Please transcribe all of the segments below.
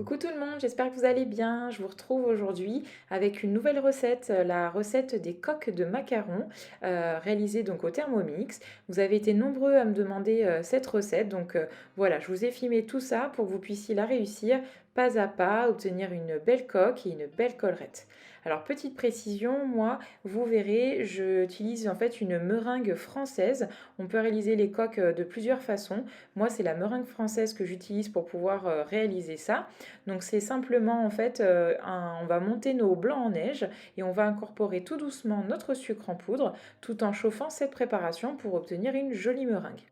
Coucou tout le monde, j'espère que vous allez bien. Je vous retrouve aujourd'hui avec une nouvelle recette, la recette des coques de macarons réalisée donc au Thermomix. Vous avez été nombreux à me demander cette recette, donc voilà, je vous ai filmé tout ça pour que vous puissiez la réussir pas à pas, obtenir une belle coque et une belle collerette. Alors petite précision, moi, vous verrez, j'utilise en fait une meringue française. On peut réaliser les coques de plusieurs façons. Moi, c'est la meringue française que j'utilise pour pouvoir réaliser ça. Donc c'est simplement en fait, on va monter nos blancs en neige et on va incorporer tout doucement notre sucre en poudre tout en chauffant cette préparation pour obtenir une jolie meringue.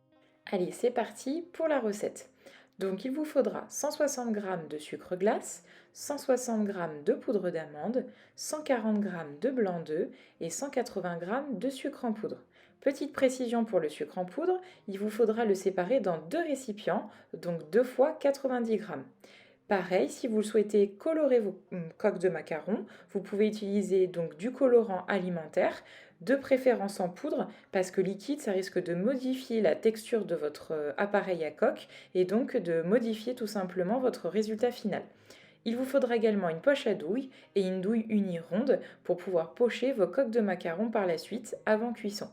Allez, c'est parti pour la recette. Donc il vous faudra 160 g de sucre glace, 160 g de poudre d'amande, 140 g de blanc d'œuf et 180 g de sucre en poudre. Petite précision pour le sucre en poudre, il vous faudra le séparer dans deux récipients, donc 2 fois 90 g. Pareil, si vous souhaitez colorer vos coques de macarons, vous pouvez utiliser donc du colorant alimentaire, de préférence en poudre, parce que liquide, ça risque de modifier la texture de votre appareil à coque et donc de modifier tout simplement votre résultat final. Il vous faudra également une poche à douille et une douille unie ronde pour pouvoir pocher vos coques de macarons par la suite avant cuisson.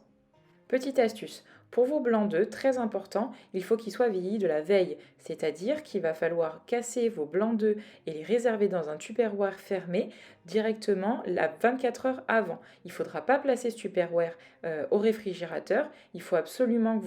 Petite astuce, pour vos blancs d'œufs, très important, il faut qu'ils soient vieillis de la veille, c'est-à-dire qu'il va falloir casser vos blancs d'œufs et les réserver dans un tupperware fermé directement la 24 heures avant. Il ne faudra pas placer ce tupperware au réfrigérateur, il faut absolument que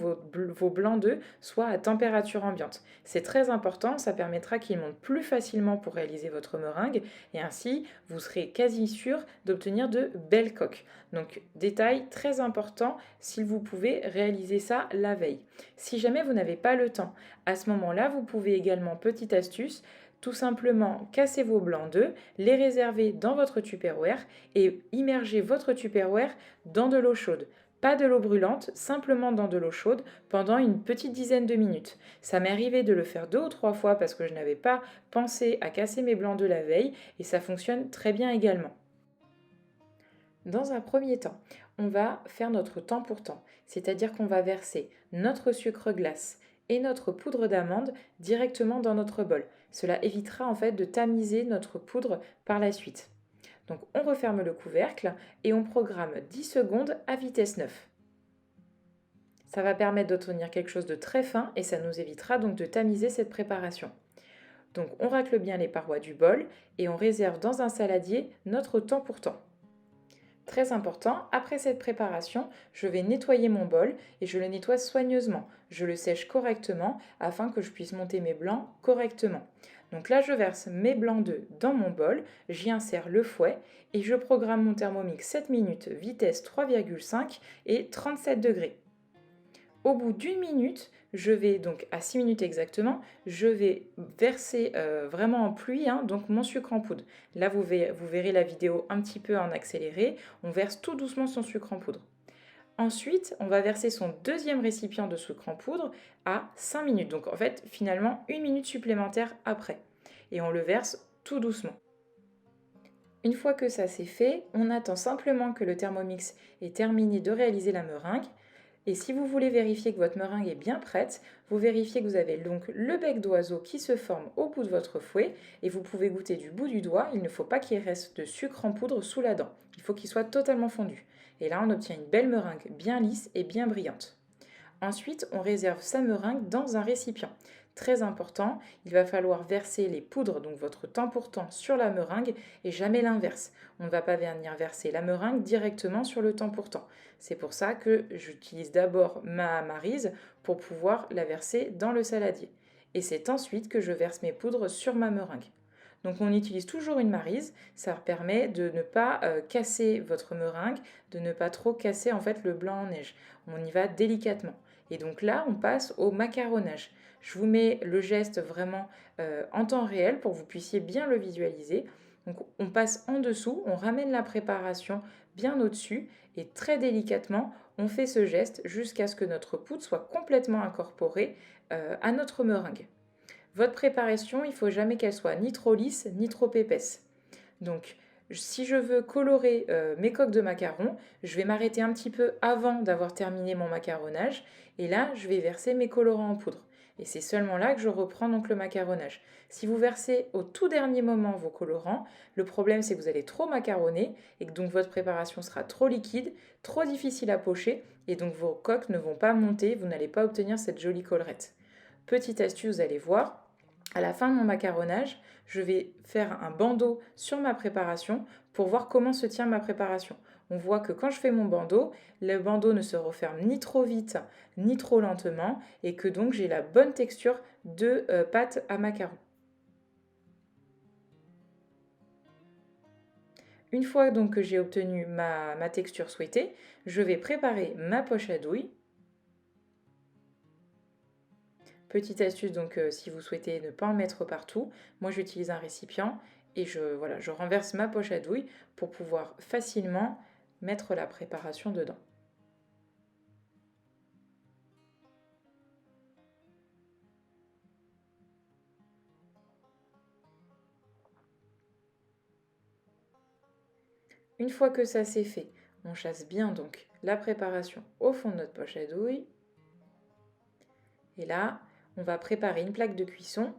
vos blancs d'œufs soient à température ambiante. C'est très important, ça permettra qu'ils montent plus facilement pour réaliser votre meringue et ainsi vous serez quasi sûr d'obtenir de belles coques. Donc détail très important, s'il vous pouvez réaliser ça la veille. Si jamais vous n'avez pas le temps, à ce moment-là, vous pouvez également, petite astuce, tout simplement casser vos blancs d'œufs, les réserver dans votre tupperware et immerger votre tupperware dans de l'eau chaude. Pas de l'eau brûlante, simplement dans de l'eau chaude pendant une petite dizaine de minutes. Ça m'est arrivé de le faire 2 ou 3 fois parce que je n'avais pas pensé à casser mes blancs d'œufs la veille et ça fonctionne très bien également. Dans un premier temps, on va faire notre temps pour temps, c'est-à-dire qu'on va verser notre sucre glace et notre poudre d'amande directement dans notre bol. Cela évitera en fait de tamiser notre poudre par la suite. Donc on referme le couvercle et on programme 10 secondes à vitesse 9. Ça va permettre d'obtenir quelque chose de très fin et ça nous évitera donc de tamiser cette préparation. Donc on racle bien les parois du bol et on réserve dans un saladier notre temps pour temps. Très important, après cette préparation, je vais nettoyer mon bol et je le nettoie soigneusement. Je le sèche correctement afin que je puisse monter mes blancs correctement. Donc là, je verse mes blancs d'œufs dans mon bol, j'y insère le fouet et je programme mon Thermomix 7 minutes, vitesse 3,5 et 37 degrés. Au bout d'une minute, je vais donc à 6 minutes exactement, je vais verser vraiment en pluie donc mon sucre en poudre. Là, vous verrez la vidéo un petit peu en accéléré. On verse tout doucement son sucre en poudre. Ensuite, on va verser son deuxième récipient de sucre en poudre à 5 minutes. Donc en fait, finalement, une minute supplémentaire après. Et on le verse tout doucement. Une fois que ça c'est fait, on attend simplement que le Thermomix ait terminé de réaliser la meringue. Et si vous voulez vérifier que votre meringue est bien prête, vous vérifiez que vous avez donc le bec d'oiseau qui se forme au bout de votre fouet et vous pouvez goûter du bout du doigt. Il ne faut pas qu'il reste de sucre en poudre sous la dent. Il faut qu'il soit totalement fondu. Et là, on obtient une belle meringue bien lisse et bien brillante. Ensuite, on réserve sa meringue dans un récipient. Très important, il va falloir verser les poudres, donc votre temps pour temps, sur la meringue et jamais l'inverse. On ne va pas venir verser la meringue directement sur le temps pour temps. C'est pour ça que j'utilise d'abord ma maryse pour pouvoir la verser dans le saladier. Et c'est ensuite que je verse mes poudres sur ma meringue. Donc on utilise toujours une maryse, ça permet de ne pas casser votre meringue, de ne pas trop casser en fait le blanc en neige. On y va délicatement. Et donc là, on passe au macaronnage. Je vous mets le geste vraiment en temps réel pour que vous puissiez bien le visualiser. Donc on passe en dessous, on ramène la préparation bien au-dessus et très délicatement, on fait ce geste jusqu'à ce que notre poudre soit complètement incorporée à notre meringue. Votre préparation, il ne faut jamais qu'elle soit ni trop lisse ni trop épaisse. Donc, si je veux colorer mes coques de macarons, je vais m'arrêter un petit peu avant d'avoir terminé mon macaronnage et là, je vais verser mes colorants en poudre. Et c'est seulement là que je reprends donc le macaronnage. Si vous versez au tout dernier moment vos colorants, le problème c'est que vous allez trop macaronner et que donc votre préparation sera trop liquide, trop difficile à pocher et donc vos coques ne vont pas monter, vous n'allez pas obtenir cette jolie collerette. Petite astuce, vous allez voir, à la fin de mon macaronnage, je vais faire un bandeau sur ma préparation pour voir comment se tient ma préparation. On voit que quand je fais mon bandeau, le bandeau ne se referme ni trop vite ni trop lentement et que donc j'ai la bonne texture de pâte à macaron. Une fois donc que j'ai obtenu ma texture souhaitée, je vais préparer ma poche à douille. Petite astuce, donc si vous souhaitez ne pas en mettre partout, moi j'utilise un récipient et voilà, je renverse ma poche à douille pour pouvoir facilement mettre la préparation dedans. Une fois que ça c'est fait, on chasse bien donc la préparation au fond de notre poche à douille. Et là, on va préparer une plaque de cuisson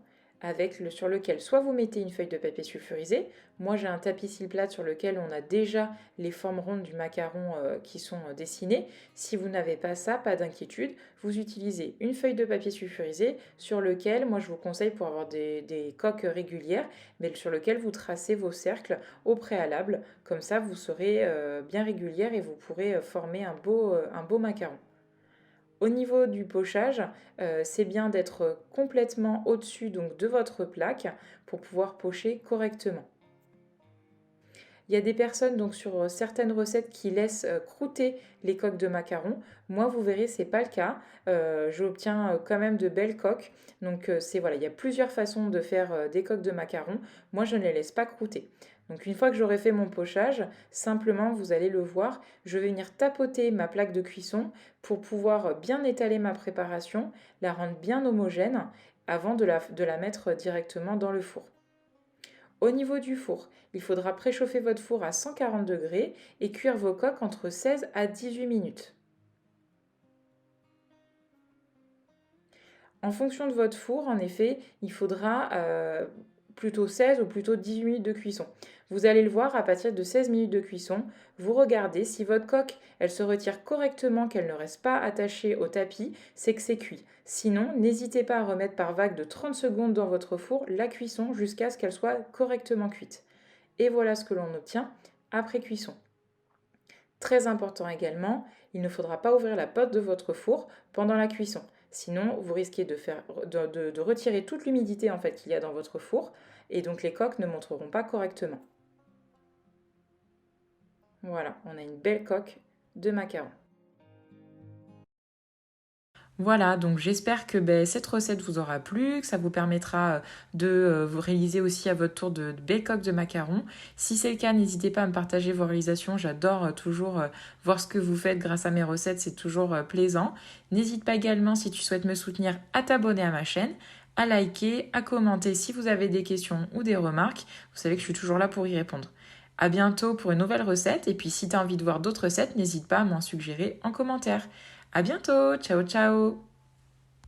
sur lequel soit vous mettez une feuille de papier sulfurisé. Moi, j'ai un tapis cils plate sur lequel on a déjà les formes rondes du macaron qui sont dessinées. Si vous n'avez pas ça, pas d'inquiétude. Vous utilisez une feuille de papier sulfurisé sur lequel, moi je vous conseille pour avoir des coques régulières, mais sur lequel vous tracez vos cercles au préalable. Comme ça, vous serez bien régulière et vous pourrez former un beau macaron. Au niveau du pochage, c'est bien d'être complètement au-dessus donc, de votre plaque pour pouvoir pocher correctement. Il y a des personnes donc sur certaines recettes qui laissent croûter les coques de macarons. Moi, vous verrez, c'est pas le cas. J'obtiens quand même de belles coques. Donc voilà, il y a plusieurs façons de faire des coques de macarons. Moi, je ne les laisse pas croûter. Donc une fois que j'aurai fait mon pochage, simplement, vous allez le voir, je vais venir tapoter ma plaque de cuisson pour pouvoir bien étaler ma préparation, la rendre bien homogène avant de la mettre directement dans le four. Au niveau du four, il faudra préchauffer votre four à 140 degrés et cuire vos coques entre 16 à 18 minutes. En fonction de votre four, en effet, il faudra plutôt 16 ou plutôt 18 minutes de cuisson. Vous allez le voir, à partir de 16 minutes de cuisson, vous regardez si votre coque elle se retire correctement, qu'elle ne reste pas attachée au tapis, c'est que c'est cuit. Sinon, n'hésitez pas à remettre par vague de 30 secondes dans votre four la cuisson jusqu'à ce qu'elle soit correctement cuite. Et voilà ce que l'on obtient après cuisson. Très important également, il ne faudra pas ouvrir la porte de votre four pendant la cuisson. Sinon, vous risquez de retirer toute l'humidité en fait, qu'il y a dans votre four et donc les coques ne monteront pas correctement. Voilà, on a une belle coque de macarons. Voilà, donc j'espère que cette recette vous aura plu, que ça vous permettra de vous réaliser aussi à votre tour de belles coques de macarons. Si c'est le cas, n'hésitez pas à me partager vos réalisations. J'adore toujours voir ce que vous faites grâce à mes recettes, c'est toujours plaisant. N'hésite pas également, si tu souhaites me soutenir, à t'abonner à ma chaîne, à liker, à commenter si vous avez des questions ou des remarques. Vous savez que je suis toujours là pour y répondre. À bientôt pour une nouvelle recette et puis si tu as envie de voir d'autres recettes, n'hésite pas à m'en suggérer en commentaire. À bientôt, ciao ciao!